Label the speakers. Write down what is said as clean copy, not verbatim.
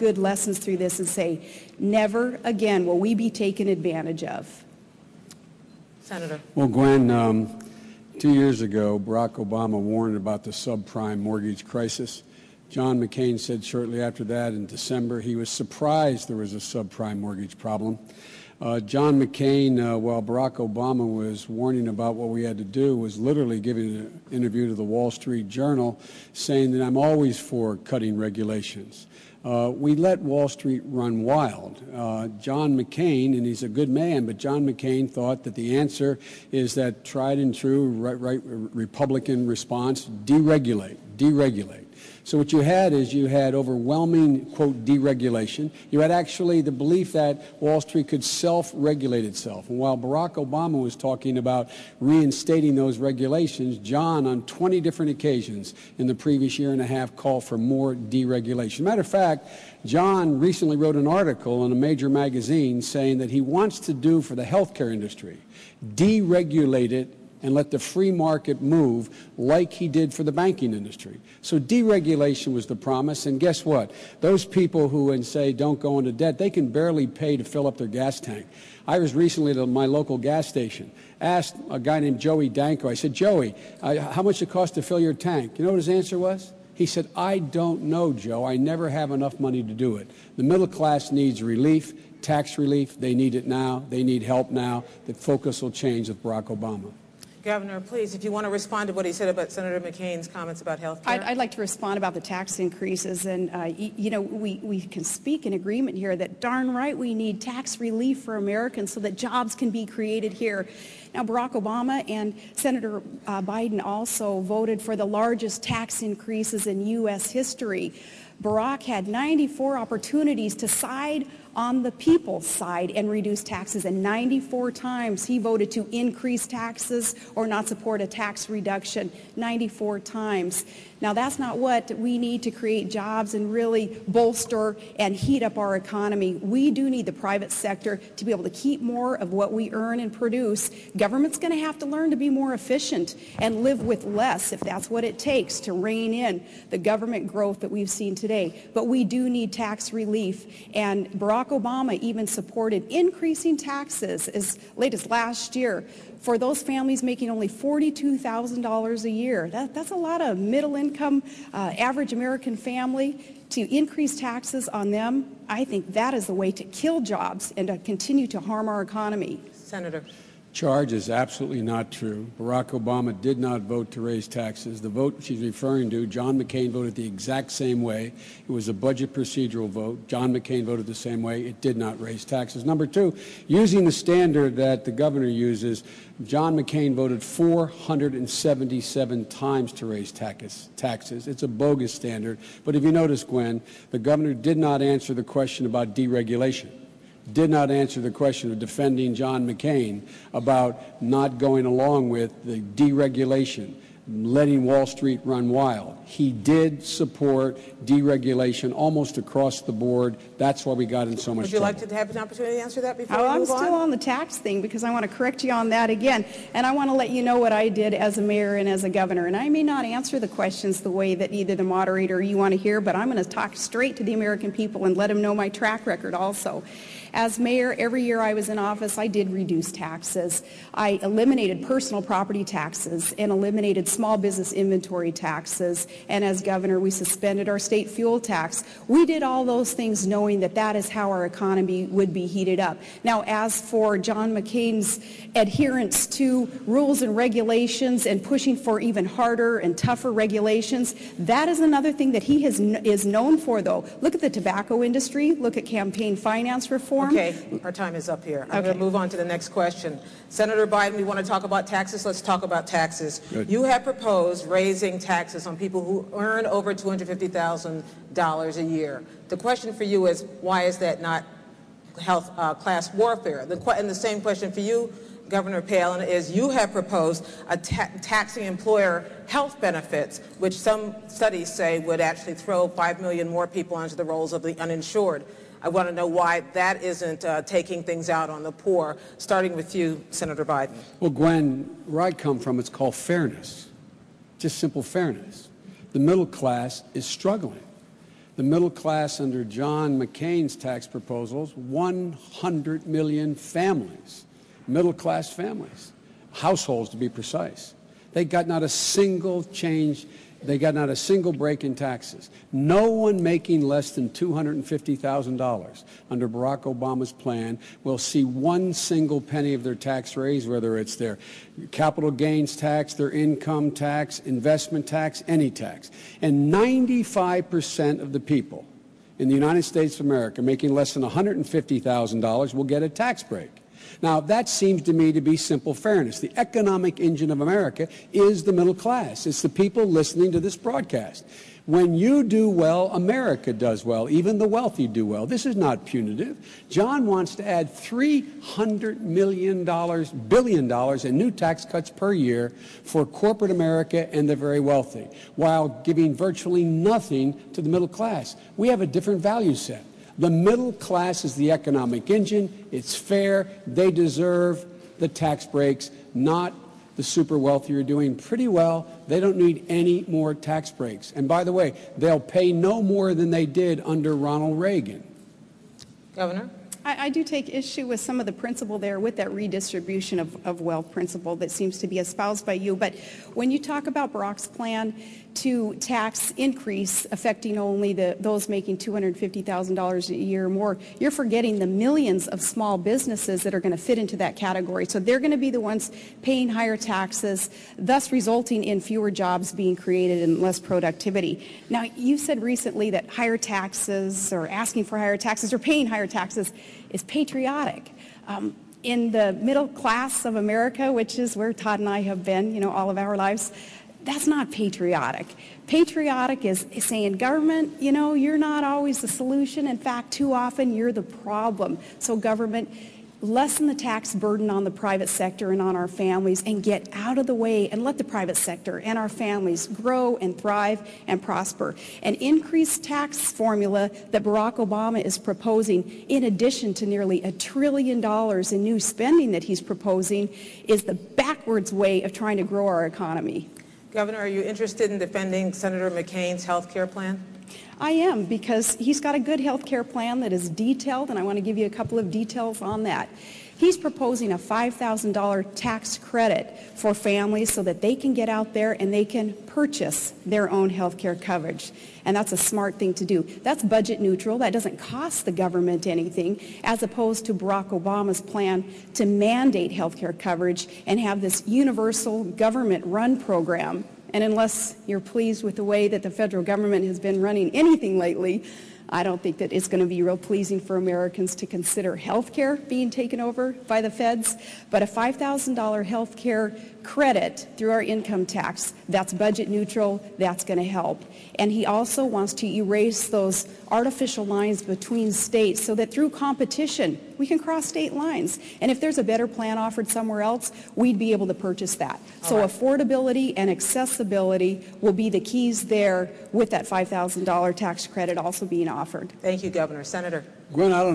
Speaker 1: good lessons through this and say, never again will we be taken advantage of.
Speaker 2: Senator.
Speaker 3: Well, Gwen, 2 years ago, Barack Obama warned about the subprime mortgage crisis. John McCain said shortly after that in December he was surprised there was a subprime mortgage problem. John McCain, while Barack Obama was warning about what we had to do, was literally giving an interview to the Wall Street Journal saying that I'm always for cutting regulations. We let Wall Street run wild. John McCain, and he's a good man, but John McCain thought that the answer is that tried and true Republican response, deregulate, deregulate. So what you had is you had overwhelming, quote, deregulation. You had actually the belief that Wall Street could self-regulate itself. And while Barack Obama was talking about reinstating those regulations, John, on 20 different occasions in the previous year and a half, called for more deregulation. Matter of fact, John recently wrote an article in a major magazine saying that he wants to do for the healthcare industry, deregulate it and let the free market move like he did for the banking industry. So deregulation was the promise, and guess what? Those people who say don't go into debt, they can barely pay to fill up their gas tank. I was recently at my local gas station, asked a guy named Joey Danko, I said, Joey, how much it costs to fill your tank? You know what his answer was? He said, I don't know, Joe. I never have enough money to do it. The middle class needs relief, tax relief. They need it now. They need help now. The focus will change with Barack Obama.
Speaker 2: Governor, please, if you want to respond to what he said about Senator McCain's comments about health care.
Speaker 1: I'd like to respond about the tax increases. And, you know, we can speak in agreement here that darn right we need tax relief for Americans so that jobs can be created here. Now, Barack Obama and Senator Biden also voted for the largest tax increases in U.S. history. Barack had 94 opportunities to side on the people's side and reduce taxes, and 94 times he voted to increase taxes or not support a tax reduction, 94 times. Now, that's not what we need to create jobs and really bolster and heat up our economy. We do need the private sector to be able to keep more of what we earn and produce. Government's going to have to learn to be more efficient and live with less if that's what it takes to rein in the government growth that we've seen today. But we do need tax relief, and Barack Obama even supported increasing taxes as late as last year for those families making only $42,000 a year. That's a lot of middle-income, average American family. To increase taxes on them, I think that is the way to kill jobs and to continue to harm our economy.
Speaker 2: Senator.
Speaker 3: Charge is absolutely not true. Barack Obama did not vote to raise taxes. The vote she's referring to, John McCain voted the exact same way. It was a budget procedural vote. John McCain voted the same way. It did not raise taxes. Number two, using the standard that the governor uses, John McCain voted 477 times to raise taxes. It's a bogus standard. But if you notice, Gwen, the governor did not answer the question about deregulation. Did not answer the question of defending John McCain about not going along with the deregulation, letting Wall Street run wild. He did support deregulation almost across the board. That's why we got in so much trouble.
Speaker 2: Would you like to have an opportunity to answer that before we move on?
Speaker 1: I'm still on the tax thing because I want to correct you on that again. And I want to let you know what I did as a mayor and as a governor. And I may not answer the questions the way that either the moderator or you want to hear, but I'm going to talk straight to the American people and let them know my track record also. As mayor, every year I was in office, I did reduce taxes. I eliminated personal property taxes and eliminated small business inventory taxes. And as governor, we suspended our state fuel tax. We did all those things knowing that that is how our economy would be heated up. Now, as for John McCain's adherence to rules and regulations and pushing for even harder and tougher regulations, that is another thing that he is known for, though. Look at the tobacco industry. Look at campaign finance reform.
Speaker 2: Okay, our time is up here. I'm going to move on to the next question. Senator Biden, we want to talk about taxes. Let's talk about taxes.
Speaker 3: Good.
Speaker 2: You have proposed raising taxes on people who earn over $250,000 a year. The question for you is, why is that not class warfare? And the same question for you, Governor Palin, is you have proposed taxing employer health benefits, which some studies say would actually throw 5 million more people into the rolls of the uninsured. I want to know why that isn't taking things out on the poor, starting with you, Senator Biden.
Speaker 3: Well, Gwen, where I come from, it's called fairness, just simple fairness. The middle class is struggling. The middle class under John McCain's tax proposals, 100 million families, middle class families, households to be precise. They got not a single change. They got not a single break in taxes. No one making less than $250,000 under Barack Obama's plan will see one single penny of their tax raise, whether it's their capital gains tax, their income tax, investment tax, any tax. And 95% of the people in the United States of America making less than $150,000 will get a tax break. Now, that seems to me to be simple fairness. The economic engine of America is the middle class. It's the people listening to this broadcast. When you do well, America does well. Even the wealthy do well. This is not punitive. John wants to add $300 billion in new tax cuts per year for corporate America and the very wealthy, while giving virtually nothing to the middle class. We have a different value set. The middle class is the economic engine. It's fair. They deserve the tax breaks, not the super wealthy are doing pretty well. They don't need any more tax breaks. And by the way, they'll pay no more than they did under Ronald Reagan.
Speaker 2: Governor?
Speaker 1: I do take issue with some of the principle there with that redistribution of wealth principle that seems to be espoused by you. But when you talk about Barack's plan to tax increase affecting only those making $250,000 a year or more, you're forgetting the millions of small businesses that are going to fit into that category. So they're going to be the ones paying higher taxes, thus resulting in fewer jobs being created and less productivity. Now, you said recently that higher taxes or asking for higher taxes or paying higher taxes is patriotic. In the middle class of America, which is where Todd and I have been, all of our lives, that's not patriotic. Patriotic is saying, government, you're not always the solution. In fact, too often you're the problem. So government, lessen the tax burden on the private sector and on our families and get out of the way and let the private sector and our families grow and thrive and prosper. An increased tax formula that Barack Obama is proposing, in addition to nearly $1 trillion in new spending that he's proposing, is the backwards way of trying to grow our economy.
Speaker 2: Governor, are you interested in defending Senator McCain's health care plan?
Speaker 1: I am, because he's got a good health care plan that is detailed, and I want to give you a couple of details on that. He's proposing a $5,000 tax credit for families so that they can get out there and they can purchase their own health care coverage. And that's a smart thing to do. That's budget neutral. That doesn't cost the government anything, as opposed to Barack Obama's plan to mandate health care coverage and have this universal government-run program. And unless you're pleased with the way that the federal government has been running anything lately, I don't think that it's going to be real pleasing for Americans to consider health care being taken over by the feds. But a $5,000 health care credit through our income tax, that's budget neutral, that's going to help. And he also wants to erase those artificial lines between states so that through competition, we can cross state lines. And if there's a better plan offered somewhere else, we'd be able to purchase that. So affordability and accessibility will be the keys there, with that $5,000 tax credit also being offered.
Speaker 2: Thank you, Governor. Senator?
Speaker 3: Gwen, I don't